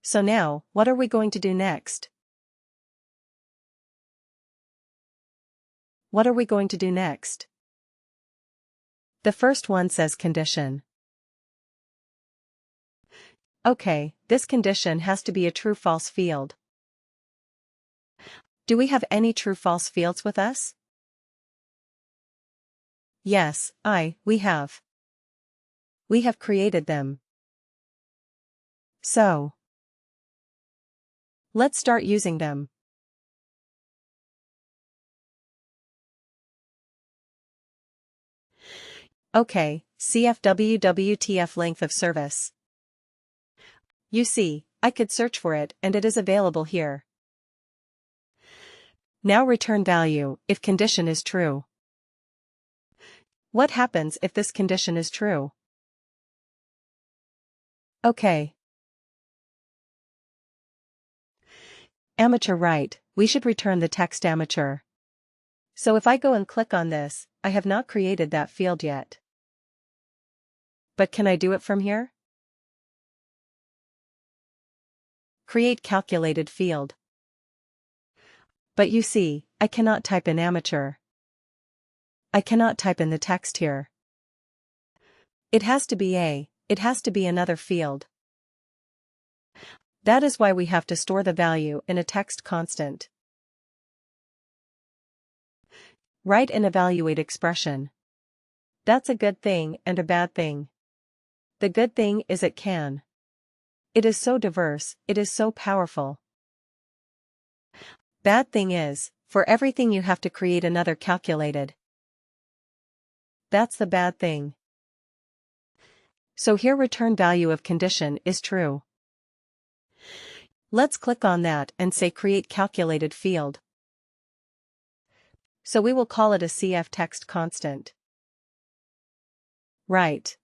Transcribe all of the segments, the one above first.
So now, what are we going to do next? What are we going to do next? The first one says condition. Okay, this condition has to be a true-false field. Do we have any true-false fields with us? Yes, we have. We have created them. So, let's start using them. Okay, CFWWTF length of service. You see, I could search for it and it is available here. Now return value if condition is true. What happens if this condition is true? Okay. Amateur right, we should return the text amateur. So if I go and click on this, I have not created that field yet. But can I do it from here? Create calculated field. But you see, I cannot type in amateur. I cannot type in the text here. It has to be another field. That is why we have to store the value in a text constant. Write and evaluate expression. That's a good thing and a bad thing. The good thing is it can. It is so diverse, it is so powerful. Bad thing is, for everything you have to create another calculated. That's the bad thing. So here return value of condition is true. Let's click on that and say create calculated field. So we will call it a CF text constant. Right.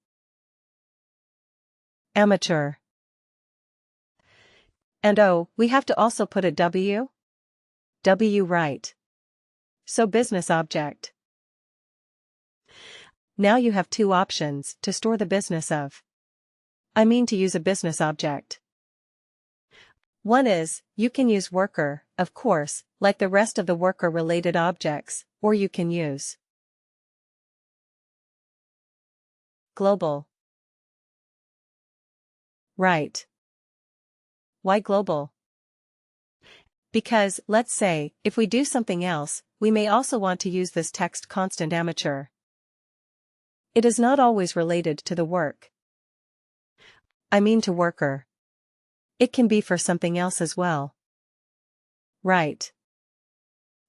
Amateur. And we have to also put a W? W right. So business object. Now you have two options to store the business of. To use a business object. One is, you can use worker, of course, like the rest of the worker-related objects, or you can use global. Right. Why global? Because, let's say, if we do something else, we may also want to use this text constant amateur. It is not always related to the work. To worker. It can be for something else as well. Right.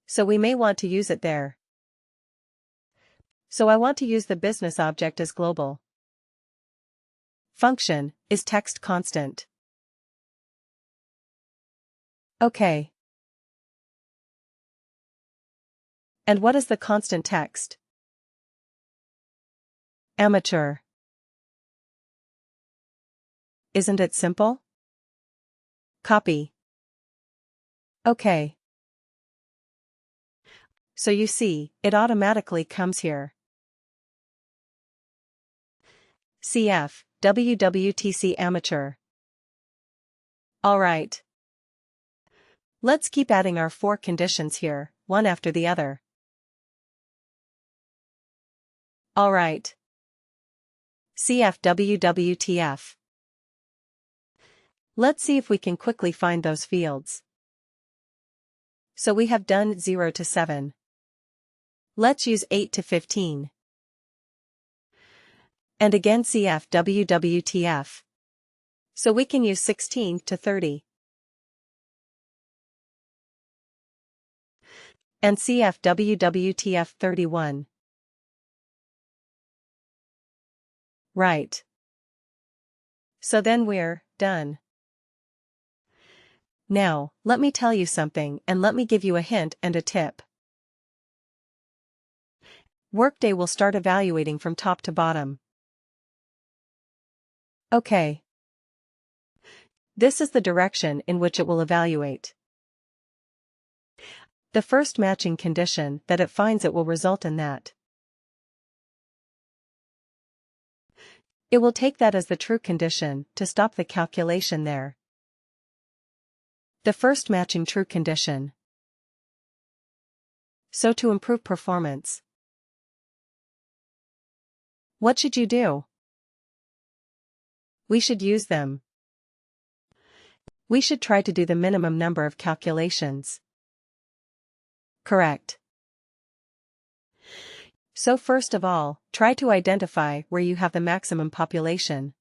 So we may want to use it there. So I want to use the business object as global. Function is text constant. Okay. And what is the constant text? Amateur. Isn't it simple? Copy. Okay. So you see, it automatically comes here. CF, WWTC amateur. Alright. Let's keep adding our 4 conditions here, one after the other. Alright. CF WWTF. Let's see if we can quickly find those fields. So we have done 0 to 7. Let's use 8 to 15. And again CF WWTF. So we can use 16 to 30. And CF WWTF 31. Right. So then we're done. Now, let me tell you something and let me give you a hint and a tip. WorkDay will start evaluating from top to bottom. Okay. This is the direction in which it will evaluate. The first matching condition that it finds it will result in that. It will take that as the true condition to stop the calculation there. The first matching true condition. So to improve performance, what should you do? We should use them. We should try to do the minimum number of calculations. Correct. So first of all, try to identify where you have the maximum population.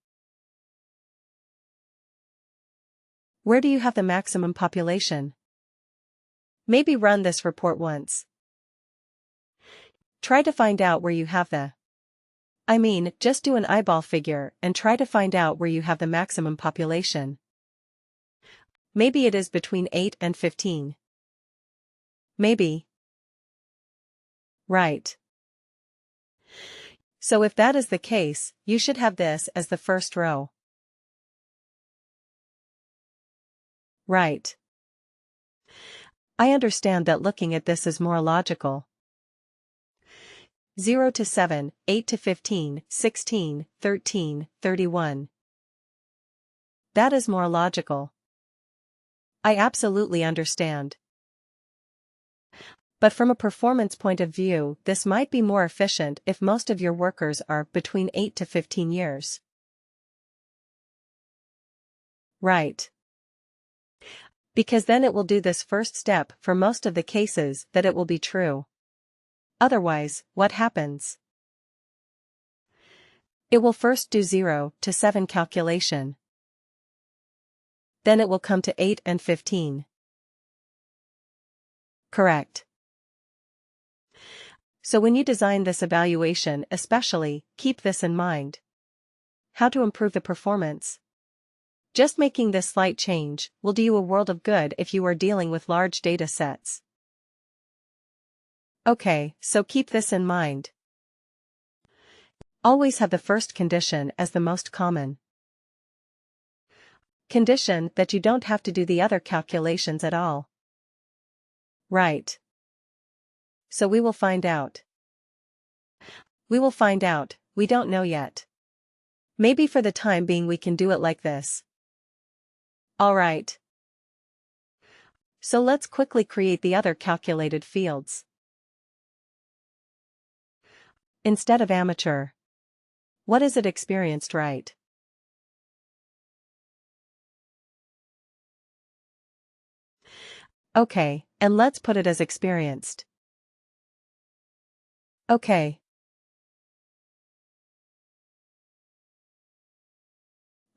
Where do you have the maximum population? Maybe run this report once. Try to find out where you have just do an eyeball figure and try to find out where you have the maximum population. Maybe it is between 8 and 15. Maybe. Right. So if that is the case, you should have this as the first row. Right. I understand that looking at this is more logical. 0 to 7, 8 to 15, 16, 13, 31. That is more logical. I absolutely understand. But from a performance point of view, this might be more efficient if most of your workers are between 8 to 15 years. Right. Because then it will do this first step for most of the cases that it will be true. Otherwise, what happens? It will first do 0 to 7 calculation. Then it will come to 8 and 15. Correct. So when you design this evaluation especially, keep this in mind. How to improve the performance? Just making this slight change will do you a world of good if you are dealing with large data sets. Okay, so keep this in mind. Always have the first condition as the most common condition that you don't have to do the other calculations at all. Right. So we will find out. We will find out, we don't know yet. Maybe for the time being we can do it like this. Alright. So let's quickly create the other calculated fields. Instead of amateur. What is it experienced, right? Okay, and let's put it as experienced. Okay.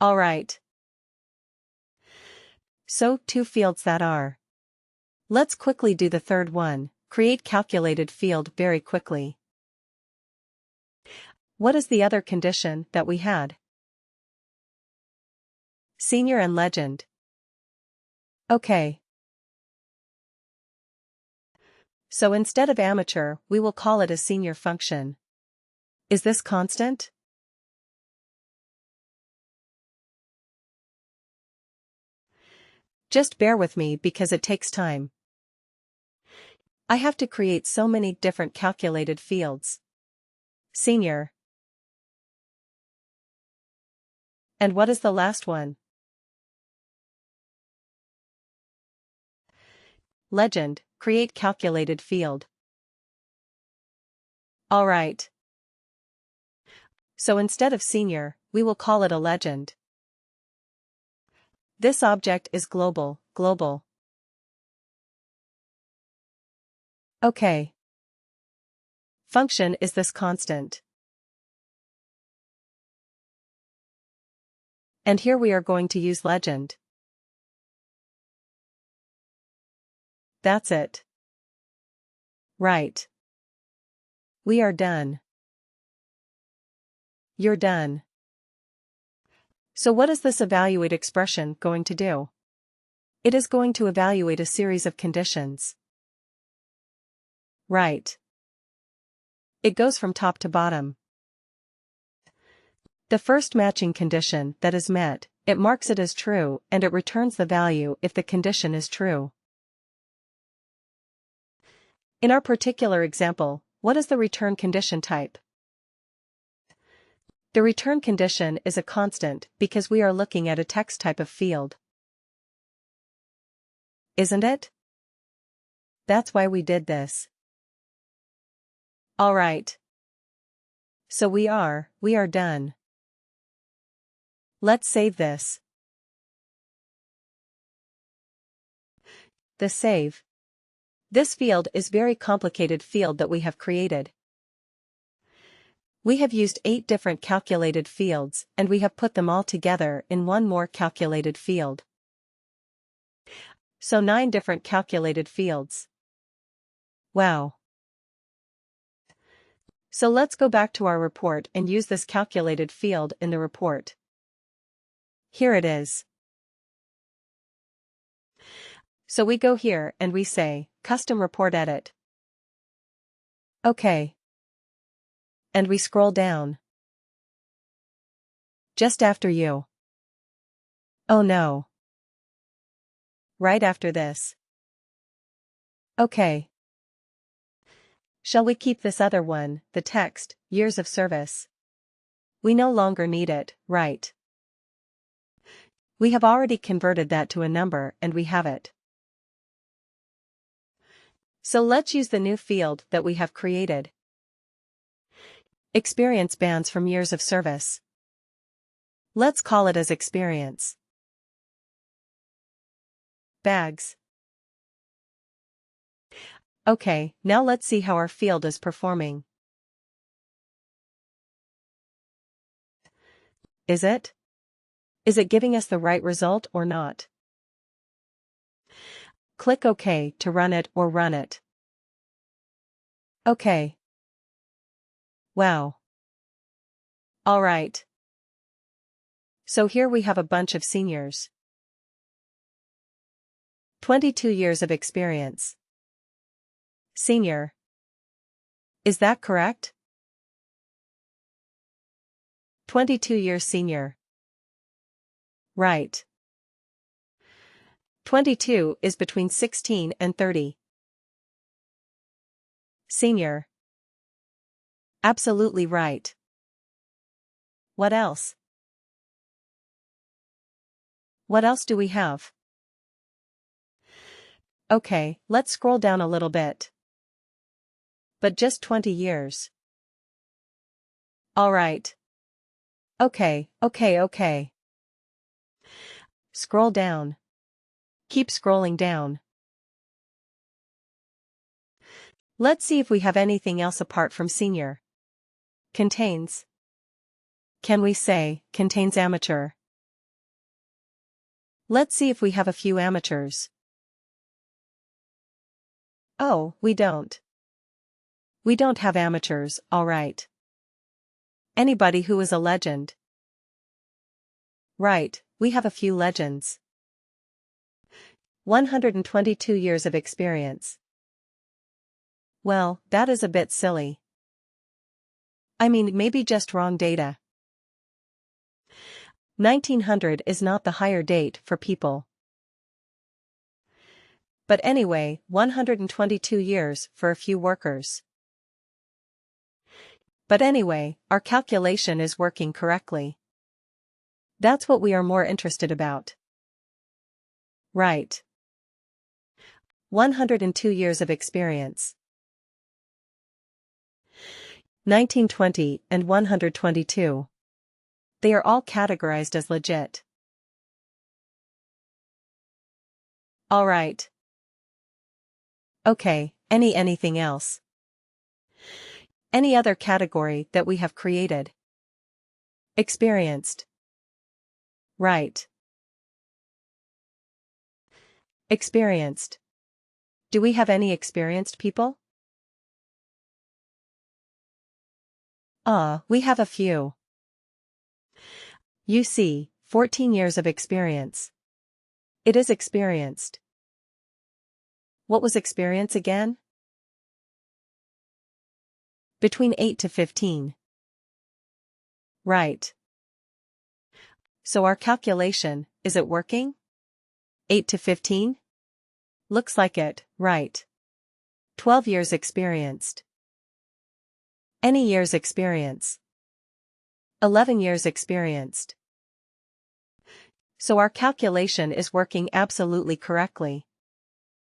Alright. So, 2 fields that are. Let's quickly do the third one, create calculated field very quickly. What is the other condition that we had? Senior and legend. Okay. So instead of amateur, we will call it a senior function. Is this constant? Just bear with me because it takes time. I have to create so many different calculated fields. Senior. And what is the last one? Legend, create calculated field. Alright. So instead of senior, we will call it a legend. This object is global. Okay. Function is this constant. And here we are going to use legend. That's it. Right. We are done. You're done. So what is this evaluate expression going to do? It is going to evaluate a series of conditions. Right. It goes from top to bottom. The first matching condition that is met, it marks it as true and it returns the value if the condition is true. In our particular example, what is the return condition type? The return condition is a constant because we are looking at a text type of field. Isn't it? That's why we did this. Alright. So we are done. Let's save this. The save. This field is very complicated field that we have created. We have used 8 different calculated fields and we have put them all together in one more calculated field. So 9 different calculated fields. Wow. So let's go back to our report and use this calculated field in the report. Here it is. So we go here and we say, Custom Report Edit. OK. And we scroll down. Just after you. Oh no. Right after this. OK. Shall we keep this other one, the text, years of service? We no longer need it, right? We have already converted that to a number and we have it. So let's use the new field that we have created. Experience bands from years of service. Let's call it as experience. Bags. Okay, now let's see how our field is performing. Is it? Is it giving us the right result or not? Click OK to run it or run it. OK. Wow. Alright. So here we have a bunch of seniors. 22 years of experience. Senior. Is that correct? 22 years senior. Right. 22 is between 16 and 30. Senior. Absolutely right. What else? What else do we have? Okay, let's scroll down a little bit. But just 20 years. Alright. Okay. Scroll down. Keep scrolling down. Let's see if we have anything else apart from senior. Contains. Can we say, contains amateur? Let's see if we have a few amateurs. Oh, we don't. We don't have amateurs, alright. Anybody who is a legend. Right, we have a few legends. 122 years of experience. Well, that is a bit silly. I mean, maybe just wrong data. 1900 is not the hire date for people. But anyway, 122 years for a few workers. But anyway, our calculation is working correctly. That's what we are more interested about. Right. 102 years of experience. 1920 and 122. They are all categorized as legit. Alright. Okay, anything else? Any other category that we have created? Experienced. Right. Experienced. Do we have any experienced people? We have a few. You see, 14 years of experience. It is experienced. What was experience again? Between 8 to 15. Right. So our calculation, is it working? 8 to 15? Looks like it, right. 12 years experienced. Any years experience. 11 years experienced. So our calculation is working absolutely correctly.